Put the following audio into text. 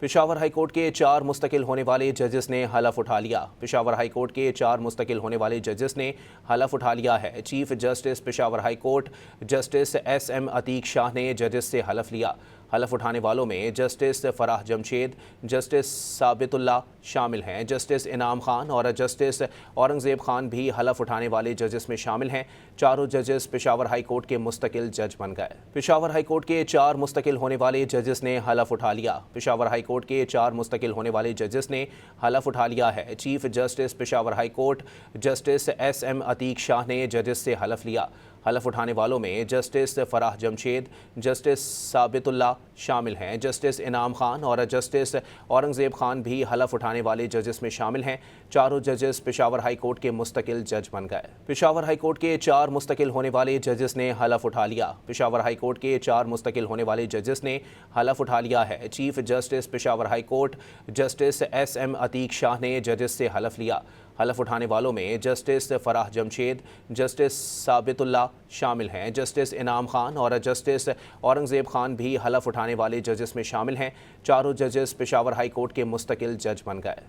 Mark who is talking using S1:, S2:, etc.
S1: Peshawar high court के 4 मुस्तकिल होने वाले जजेस ने हलफ उठा लिया। पेशावर हाईकोर्ट के 4 मुस्तकिल होने वाले जजेस ने हलफ उठा लिया है। Chief justice Peshawar high court justice SM Atiq Shah ने जजेस से हलफ लिया। हलफ उठाने वालों में जस्टिस फराह जमशेद, जस्टिस साबितुल्लाह शामिल हैं। जस्टिस इनाम खान और जस्टिस औरंगजेब खान भी हलफ उठाने वाले जजेस में शामिल हैं। चारों जजेस पेशावर हाई कोर्ट के मुस्तकिल जज बन गए। पेशावर हाई कोर्ट के 4 मुस्तकिल होने वाले जजेस ने हलफ उठा लिया। पेशावर हाई कोर्ट के 4 मुस्तकिल होने वाले जजेस ने हलफ उठा लिया है। Chief justice Peshawar high court justice SM Atiq Shah ने जजेस से हलफ लिया। हलफ उठाने वालों में जस्टिस फराह जमशेद, जस्टिस साबितुल्लाह शामिल हैं। जस्टिस इनाम खान और जस्टिस औरंगजेब खान भी हलफ उठाने वाले जजेस में शामिल हैं। चारों जजेस पेशावर हाई कोर्ट के मुस्तकिल जज बन गए। पेशावर हाई कोर्ट के 4 मुस्तकिल होने वाले जजेस ने हलफ उठा लिया। पेशावर हाई कोर्ट के 4 मुस्तकिल होने वाले जजेस ने हलफ उठा लिया है। Chief justice Peshawar high court justice SM Atiq Shah ने जजेस से हलफ लिया। हलफ उठाने वालों में जस्टिस फराह जमशेद, जस्टिस साबितुल्लाह शामिल हैं। जस्टिस इनाम खान और जस्टिस औरंगजेब खान भी हलफ उठाने वाले जजेस में शामिल हैं। चारों जजेस पेशावर हाई कोर्ट के मुस्तकिल जज बन गए।